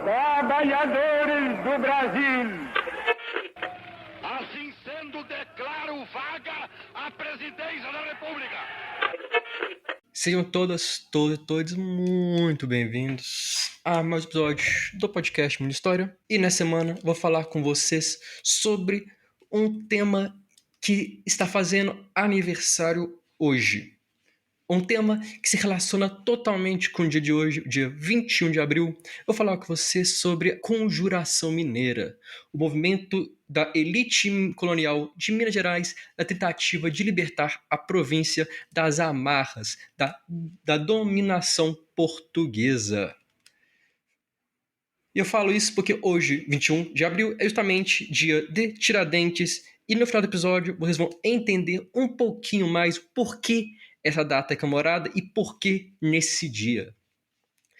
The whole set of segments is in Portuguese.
trabalhadores do Brasil. Assim sendo, declaro vaga a presidência da República. Sejam todas, todos muito bem-vindos a mais um episódio do podcast Mundo História. E nessa semana vou falar com vocês sobre um tema que está fazendo aniversário hoje. Um tema que se relaciona totalmente com o dia de hoje, dia 21 de abril. Vou falar com vocês sobre a Conjuração Mineira, o movimento da elite colonial de Minas Gerais na tentativa de libertar a província das amarras da dominação portuguesa. E eu falo isso porque hoje, 21 de abril, é justamente dia de Tiradentes, e no final do episódio vocês vão entender um pouquinho mais por que essa data é comemorada e por que nesse dia.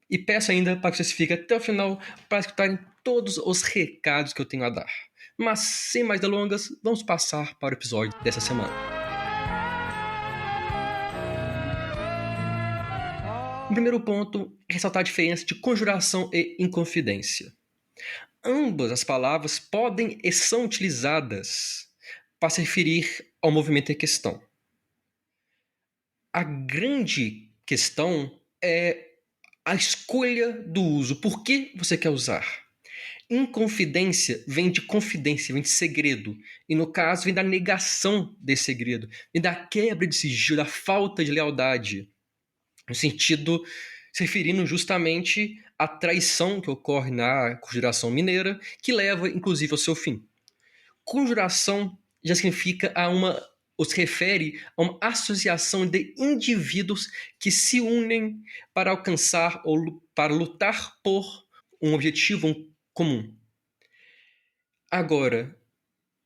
E peço ainda para que vocês fiquem até o final para escutarem todos os recados que eu tenho a dar. Mas, sem mais delongas, vamos passar para o episódio dessa semana. O primeiro ponto é ressaltar a diferença de conjuração e inconfidência. Ambas as palavras podem e são utilizadas para se referir ao movimento em questão. A grande questão é a escolha do uso. Por que você quer usar? Inconfidência vem de confidência, vem de segredo. E no caso, vem da negação desse segredo. Vem da quebra de sigilo, da falta de lealdade. No sentido, se referindo justamente à traição que ocorre na Conjuração Mineira, que leva, inclusive, ao seu fim. Conjuração já significa ou se refere a uma associação de indivíduos que se unem para alcançar ou para lutar por um objetivo comum. Agora,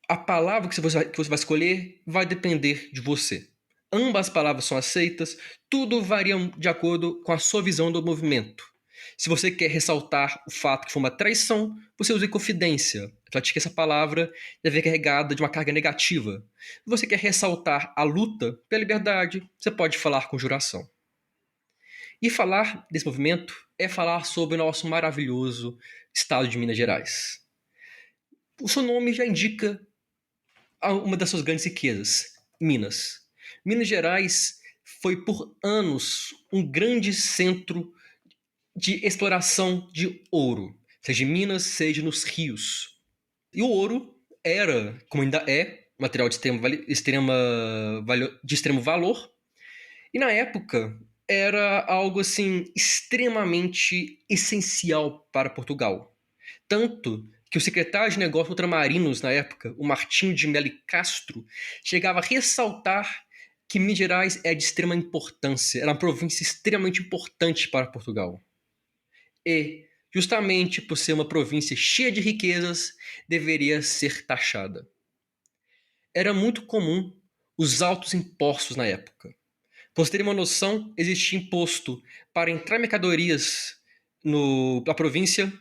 a palavra que você vai escolher vai depender de você. Ambas as palavras são aceitas, tudo varia de acordo com a sua visão do movimento. Se você quer ressaltar o fato que foi uma traição, você usa confidência. Pratique essa palavra deve ser carregada de uma carga negativa. Se você quer ressaltar a luta pela liberdade, você pode falar conjuração. E falar desse movimento é falar sobre o nosso maravilhoso estado de Minas Gerais. O seu nome já indica uma das suas grandes riquezas, Minas. Minas Gerais foi por anos um grande centro de exploração de ouro, seja em Minas, seja nos rios. E o ouro era, como ainda é, material de extremo valor, e na época era algo assim extremamente essencial para Portugal. Tanto que o secretário de Negócios Ultramarinos na época, o Martinho de Melo Castro, chegava a ressaltar que Minas Gerais é de extrema importância, era uma província extremamente importante para Portugal. E, justamente por ser uma província cheia de riquezas, deveria ser taxada. Era muito comum os altos impostos na época. Para você ter uma noção, existia imposto para entrar mercadorias na província,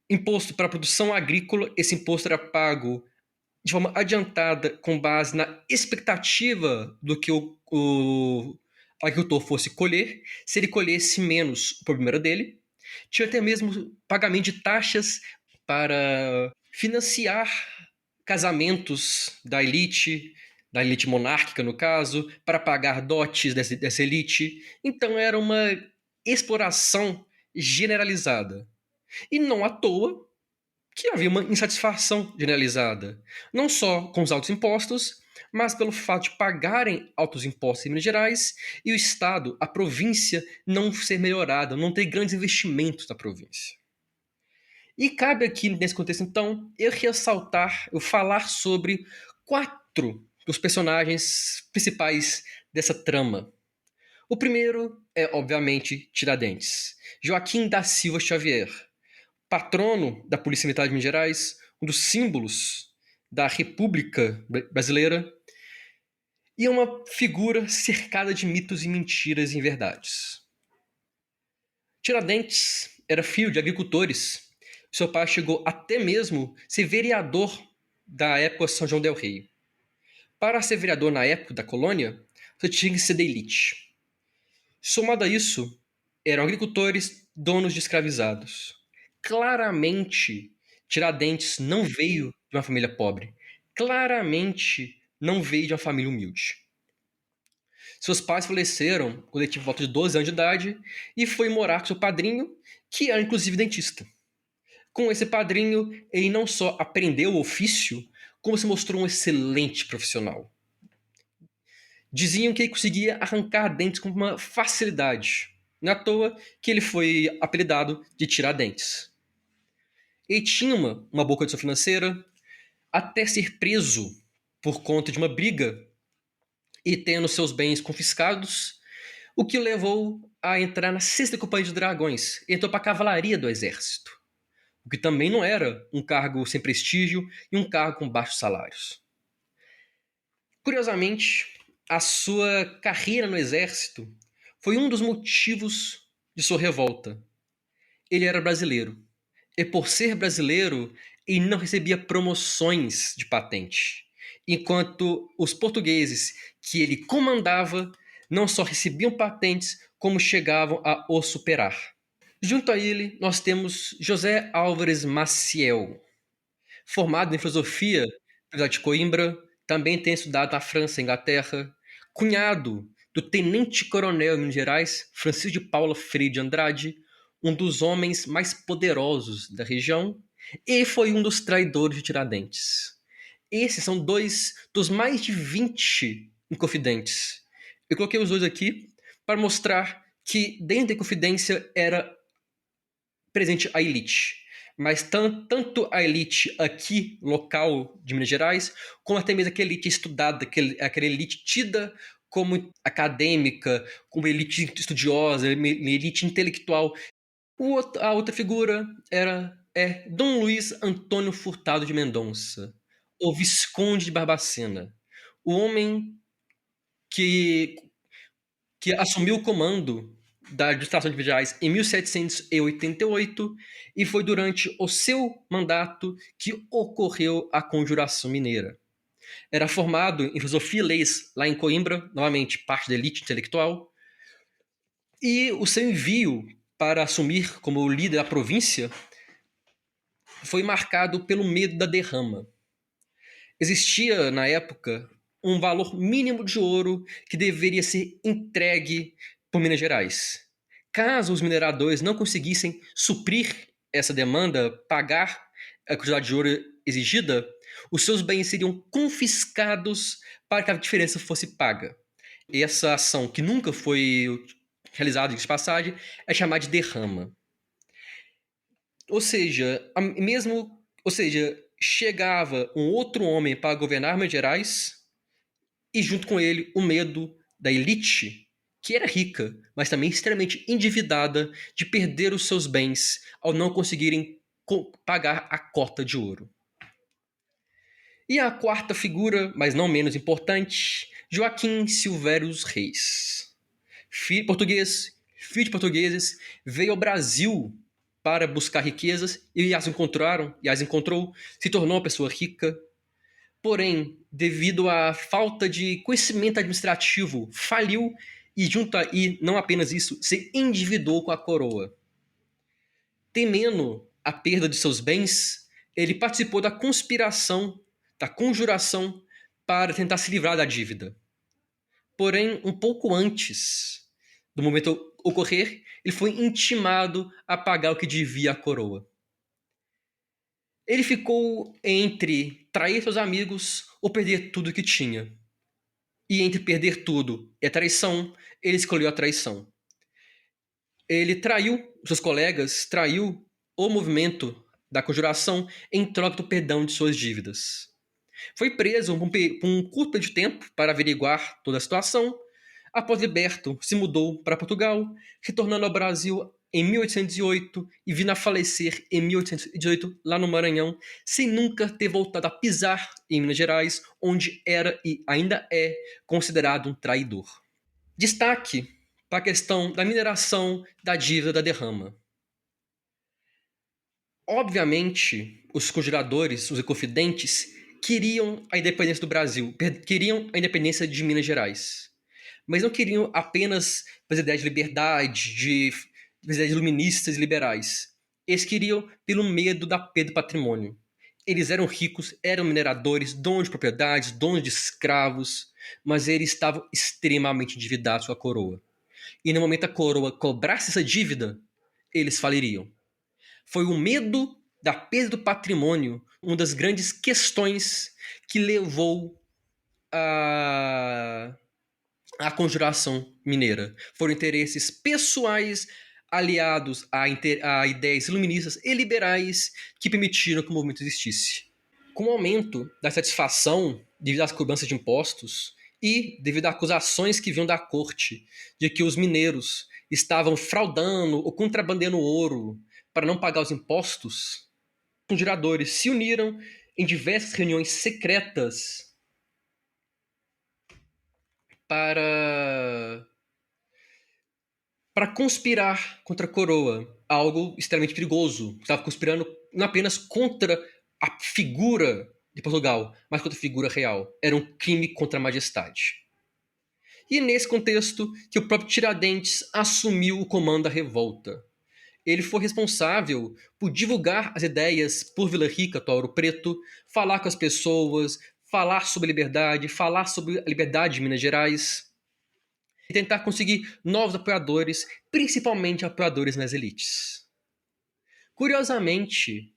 imposto para a produção agrícola, esse imposto era pago de forma adiantada com base na expectativa do que o agricultor fosse colher. Se ele colhesse menos, o problema era dele. Tinha até mesmo pagamento de taxas para financiar casamentos da elite monárquica no caso, para pagar dotes dessa elite. Então era uma exploração generalizada. E não à toa que havia uma insatisfação generalizada, não só com os altos impostos, mas pelo fato de pagarem altos impostos em Minas Gerais e o Estado, a província, não ser melhorada, não ter grandes investimentos na província. E cabe aqui, nesse contexto, então, eu falar sobre 4 dos personagens principais dessa trama. O primeiro é, obviamente, Tiradentes. Joaquim da Silva Xavier, patrono da Polícia Militar de Minas Gerais, um dos símbolos da República Brasileira, e uma figura cercada de mitos e mentiras e inverdades. Tiradentes era filho de agricultores. Seu pai chegou até mesmo a ser vereador da época de São João del Rei. Para ser vereador na época da colônia, você tinha que ser da elite. Somado a isso, eram agricultores, donos de escravizados. claramente, Tiradentes não veio de uma família pobre. Claramente não veio de uma família humilde. Seus pais faleceram quando ele tinha por volta de 12 anos de idade e foi morar com seu padrinho, que era inclusive dentista. Com esse padrinho, ele não só aprendeu o ofício, como se mostrou um excelente profissional. Diziam que ele conseguia arrancar dentes com uma facilidade. Não é à toa que ele foi apelidado de Tiradentes. Ele tinha uma boa condição financeira, até ser preso por conta de uma briga e tendo seus bens confiscados, o que o levou a entrar na 6ª Companhia de Dragões e entrou para a cavalaria do exército, o que também não era um cargo sem prestígio e um cargo com baixos salários. Curiosamente, a sua carreira no exército foi um dos motivos de sua revolta. Ele era brasileiro, e por ser brasileiro, ele não recebia promoções de patente, enquanto os portugueses que ele comandava não só recebiam patentes, como chegavam a o superar. Junto a ele, nós temos José Álvares Maciel, formado em filosofia na Universidade de Coimbra, também tem estudado na França e Inglaterra, cunhado do tenente-coronel em Minas Gerais, Francisco de Paula Freire de Andrade, um dos homens mais poderosos da região, e foi um dos traidores de Tiradentes. Esses são 2 dos mais de 20 inconfidentes. Eu coloquei os 2 aqui para mostrar que dentro da Inconfidência era presente a elite. Mas tanto a elite aqui, local de Minas Gerais, como até mesmo aquela elite estudada, aquela elite tida como acadêmica, como elite estudiosa, elite intelectual. A outra figura é Dom Luiz Antônio Furtado de Mendonça, o Visconde de Barbacena, o homem que assumiu o comando da administração de Minas Gerais em 1788 e foi durante o seu mandato que ocorreu a Conjuração Mineira. Era formado em filosofia e leis lá em Coimbra, novamente parte da elite intelectual, e o seu envio para assumir como líder da província foi marcado pelo medo da derrama. Existia, na época, um valor mínimo de ouro que deveria ser entregue por Minas Gerais. Caso os mineradores não conseguissem suprir essa demanda, pagar a quantidade de ouro exigida, os seus bens seriam confiscados para que a diferença fosse paga. E essa ação, que nunca foi realizada de passagem, é chamada de derrama. Ou seja, chegava um outro homem para governar Minas Gerais e junto com ele o medo da elite, que era rica, mas também extremamente endividada, de perder os seus bens ao não conseguirem pagar a cota de ouro. E a quarta figura, mas não menos importante, Joaquim Silvérios Reis. Filho de portugueses, veio ao Brasil para buscar riquezas e as encontrou, se tornou uma pessoa rica. Porém, devido à falta de conhecimento administrativo, faliu e, não apenas isso, se endividou com a coroa. Temendo a perda de seus bens, ele participou da conjuração para tentar se livrar da dívida. Porém, um pouco antes do momento ocorrer, ele foi intimado a pagar o que devia à coroa. Ele ficou entre trair seus amigos ou perder tudo que tinha. E entre perder tudo e a traição, ele escolheu a traição. Ele traiu seus colegas, traiu o movimento da conjuração em troca do perdão de suas dívidas. Foi preso por um curto período de tempo para averiguar toda a situação. Após liberto, se mudou para Portugal, retornando ao Brasil em 1808 e vindo a falecer em 1818 lá no Maranhão, sem nunca ter voltado a pisar em Minas Gerais, onde era e ainda é considerado um traidor. Destaque para a questão da mineração da dívida da derrama. Obviamente, os conjuradores, os inconfidentes, queriam a independência do Brasil, queriam a independência de Minas Gerais. Mas não queriam apenas as ideias de liberdade, as ideias iluministas e liberais. Eles queriam pelo medo da perda do patrimônio. Eles eram ricos, eram mineradores, donos de propriedades, donos de escravos, mas eles estavam extremamente endividados com a coroa. E no momento a coroa cobrasse essa dívida, eles faliriam. Foi o medo da perda do patrimônio uma das grandes questões que levou à Conjuração Mineira. Foram interesses pessoais aliados a ideias iluministas e liberais que permitiram que o movimento existisse. Com o aumento da satisfação devido às cobranças de impostos e devido a acusações que vinham da corte de que os mineiros estavam fraudando ou contrabandeando ouro para não pagar os impostos, os conjuradores se uniram em diversas reuniões secretas para conspirar contra a coroa, algo extremamente perigoso. Estava conspirando não apenas contra a figura de Portugal, mas contra a figura real. Era um crime contra a majestade. E nesse contexto que o próprio Tiradentes assumiu o comando da revolta. Ele foi responsável por divulgar as ideias por Vila Rica, atual Ouro Preto, falar com as pessoas, falar sobre liberdade, falar sobre a liberdade de Minas Gerais e tentar conseguir novos apoiadores, principalmente apoiadores nas elites. Curiosamente,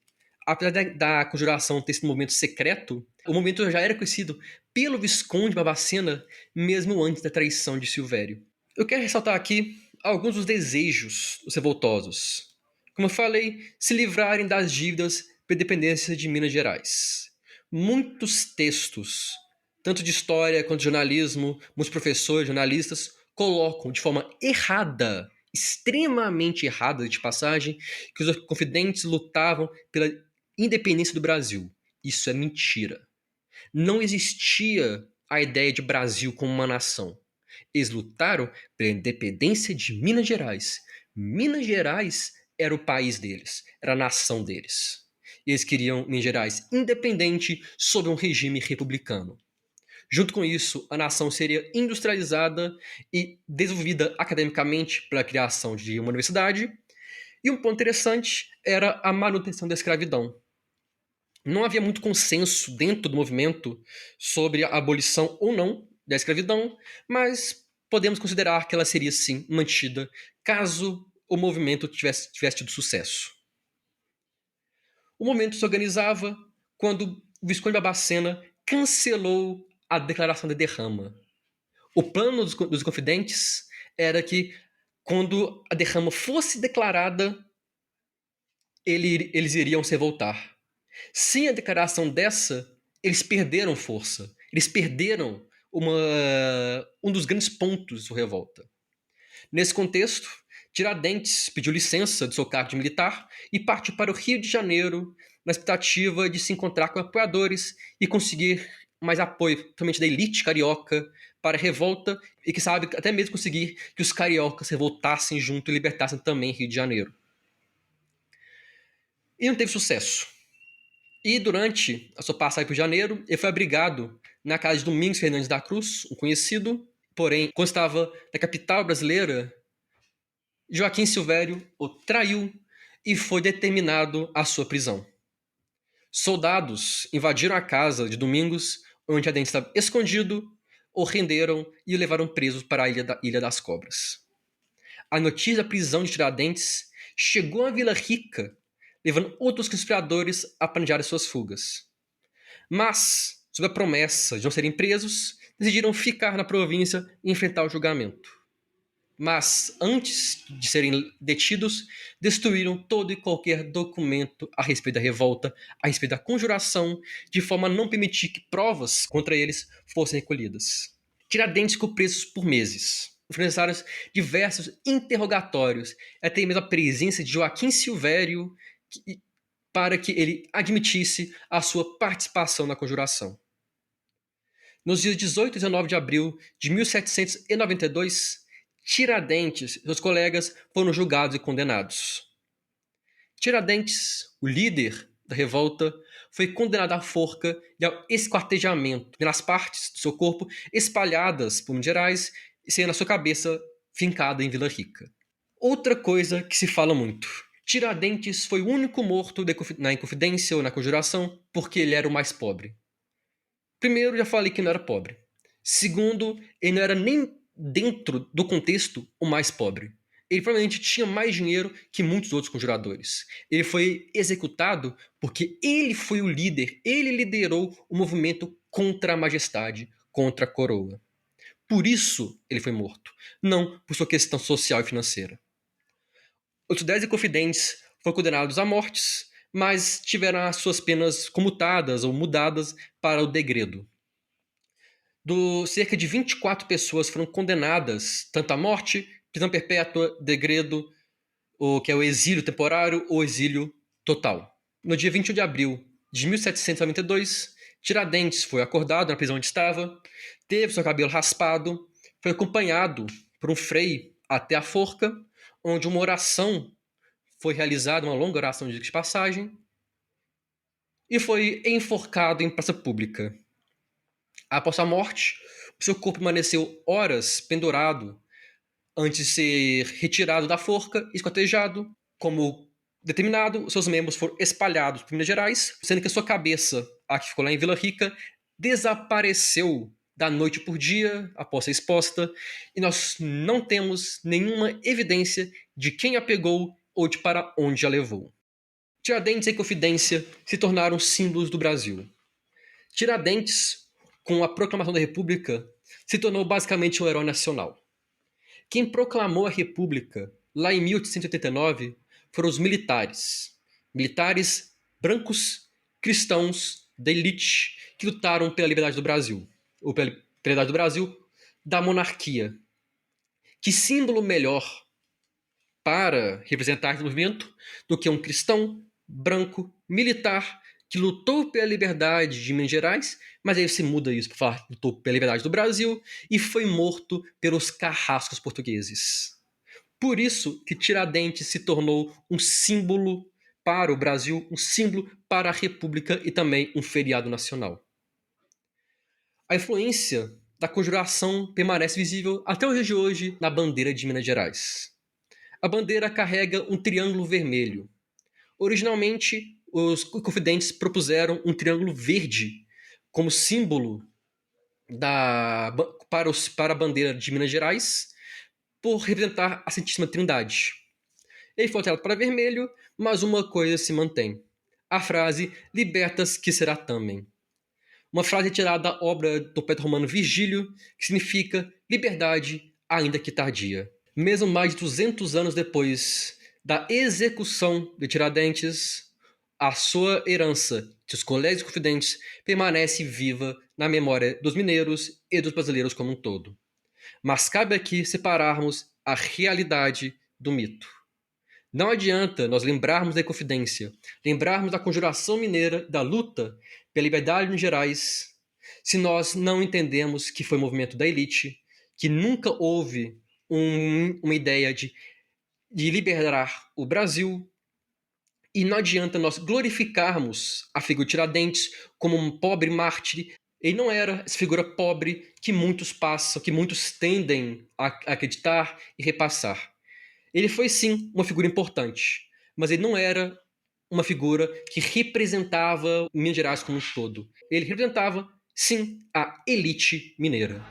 apesar da conjuração ter sido um movimento secreto, o movimento já era conhecido pelo Visconde Barbacena, mesmo antes da traição de Silvério. Eu quero ressaltar aqui alguns dos desejos dos revoltosos. Como eu falei, se livrarem das dívidas pela dependência de Minas Gerais. Muitos textos, tanto de história quanto de jornalismo, muitos professores, jornalistas, colocam de forma errada, extremamente errada de passagem, que os confidentes lutavam pela independência do Brasil. Isso é mentira. Não existia a ideia de Brasil como uma nação. Eles lutaram pela independência de Minas Gerais. Minas Gerais era o país deles, era a nação deles. Eles queriam Minas Gerais independente sob um regime republicano. Junto com isso, a nação seria industrializada e desenvolvida academicamente pela criação de uma universidade. E um ponto interessante era a manutenção da escravidão. Não havia muito consenso dentro do movimento sobre a abolição ou não da escravidão, mas podemos considerar que ela seria sim mantida caso o movimento tivesse tido sucesso. O movimento se organizava quando o Visconde Barbacena cancelou a declaração de derrama. O plano dos confidentes era que, quando a derrama fosse declarada, eles iriam se revoltar. Sem a declaração dessa, eles perderam força. Eles perderam um dos grandes pontos de sua revolta. Nesse contexto, Tiradentes pediu licença do seu cargo de militar e partiu para o Rio de Janeiro na expectativa de se encontrar com apoiadores e conseguir mais apoio, principalmente da elite carioca, para a revolta e, que sabe, até mesmo conseguir que os cariocas se revoltassem junto e libertassem também Rio de Janeiro. E não teve sucesso. E durante a sua passagem por Janeiro, ele foi abrigado na casa de Domingos Fernandes da Cruz, um conhecido, porém, quando estava na capital brasileira, Joaquim Silvério o traiu e foi determinado à sua prisão. Soldados invadiram a casa de Domingos, onde Tiradentes estava escondido, o renderam e o levaram preso para a Ilha das Cobras. A notícia da prisão de Tiradentes chegou à Vila Rica, levando outros conspiradores a planejar suas fugas. Mas, sob a promessa de não serem presos, decidiram ficar na província e enfrentar o julgamento. Mas, antes de serem detidos, destruíram todo e qualquer documento a respeito da revolta, a respeito da conjuração, de forma a não permitir que provas contra eles fossem recolhidas. Tiradentes ficou preso por meses. Foram necessários diversos interrogatórios, até mesmo a presença de Joaquim Silvério, para que ele admitisse a sua participação na conjuração. Nos dias 18 e 19 de abril de 1792, Tiradentes e seus colegas foram julgados e condenados. Tiradentes, o líder da revolta, foi condenado à forca e ao esquartejamento, nas partes do seu corpo espalhadas por Minas Gerais e sendo a sua cabeça fincada em Vila Rica. Outra coisa que se fala muito: Tiradentes foi o único morto na Inconfidência ou na Conjuração porque ele era o mais pobre. Primeiro, já falei que não era pobre. Segundo, ele não era nem dentro do contexto o mais pobre. Ele provavelmente tinha mais dinheiro que muitos outros conjuradores. Ele foi executado porque ele foi o líder, ele liderou o movimento contra a majestade, contra a coroa. Por isso ele foi morto, não por sua questão social e financeira. Outros 10 inconfidentes foram condenados à mortes, mas tiveram as suas penas comutadas ou mudadas para o degredo. Cerca de 24 pessoas foram condenadas tanto à morte, prisão perpétua, degredo, que é o exílio temporário ou exílio total. No dia 21 de abril de 1792, Tiradentes foi acordado na prisão onde estava, teve seu cabelo raspado, foi acompanhado por um frei até a forca, onde uma oração foi realizada, uma longa oração de passagem, e foi enforcado em praça pública. Após sua morte, o seu corpo permaneceu horas pendurado antes de ser retirado da forca e esquartejado. Como determinado, seus membros foram espalhados por Minas Gerais, sendo que a sua cabeça, a que ficou lá em Vila Rica, desapareceu da noite por dia após ser exposta, e nós não temos nenhuma evidência de quem a pegou ou de para onde a levou. Tiradentes e Inconfidência se tornaram símbolos do Brasil. Tiradentes, com a proclamação da República, se tornou basicamente um herói nacional. Quem proclamou a República, lá em 1889, foram os militares. Militares brancos, cristãos, da elite, que lutaram pela liberdade do Brasil. Ou pela liberdade do Brasil, da monarquia. Que símbolo melhor para representar esse movimento do que um cristão, branco, militar, que lutou pela liberdade de Minas Gerais, mas aí se muda isso para falar que lutou pela liberdade do Brasil e foi morto pelos carrascos portugueses. Por isso que Tiradentes se tornou um símbolo para o Brasil, um símbolo para a República e também um feriado nacional. A influência da Conjuração permanece visível até os dias de hoje na bandeira de Minas Gerais. A bandeira carrega um triângulo vermelho. Originalmente, os Inconfidentes propuseram um triângulo verde como símbolo para a bandeira de Minas Gerais, por representar a Santíssima Trindade. Ele foi alterado para vermelho, mas uma coisa se mantém. A frase libertas que será também. Uma frase retirada da obra do poeta romano Virgílio, que significa liberdade, ainda que tardia. Mesmo mais de 200 anos depois da execução de Tiradentes, a sua herança, seus colégios confidentes, permanece viva na memória dos mineiros e dos brasileiros como um todo. Mas cabe aqui separarmos a realidade do mito. Não adianta nós lembrarmos da Inconfidência, lembrarmos da Conjuração Mineira, da luta pela liberdade em Gerais, se nós não entendemos que foi um movimento da elite, que nunca houve uma ideia de liberar o Brasil, e não adianta nós glorificarmos a figura de Tiradentes como um pobre mártir. Ele não era essa figura pobre que muitos passam, que muitos tendem a acreditar e repassar. Ele foi sim uma figura importante, mas ele não era uma figura que representava Minas Gerais como um todo. Ele representava, sim, a elite mineira.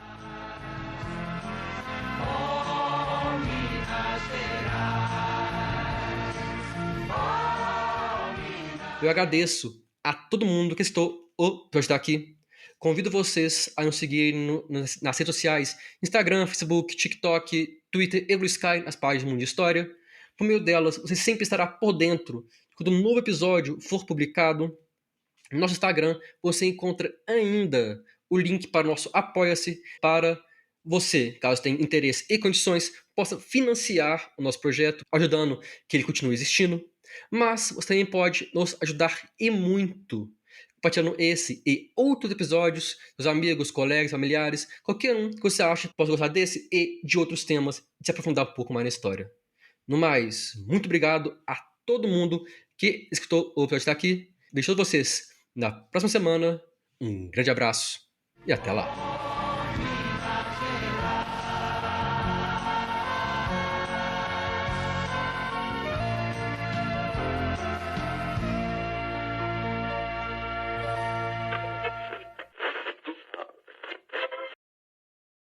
Eu agradeço a todo mundo que estou por estar aqui. Convido vocês a nos seguir nas redes sociais, Instagram, Facebook, TikTok, Twitter e Blue Sky, nas páginas do Mundo de História. Por meio delas, você sempre estará por dentro quando um novo episódio for publicado. No nosso Instagram, você encontra ainda o link para o nosso Apoia-se, para você, caso tenha interesse e condições, possa financiar o nosso projeto, ajudando que ele continue existindo. Mas você também pode nos ajudar e muito, compartilhando esse e outros episódios, dos amigos, colegas, familiares, qualquer um que você acha que possa gostar desse e de outros temas, e se aprofundar um pouco mais na história. No mais, muito obrigado a todo mundo que escutou o episódio até aqui. Vejo todos vocês na próxima semana. Um grande abraço e até lá.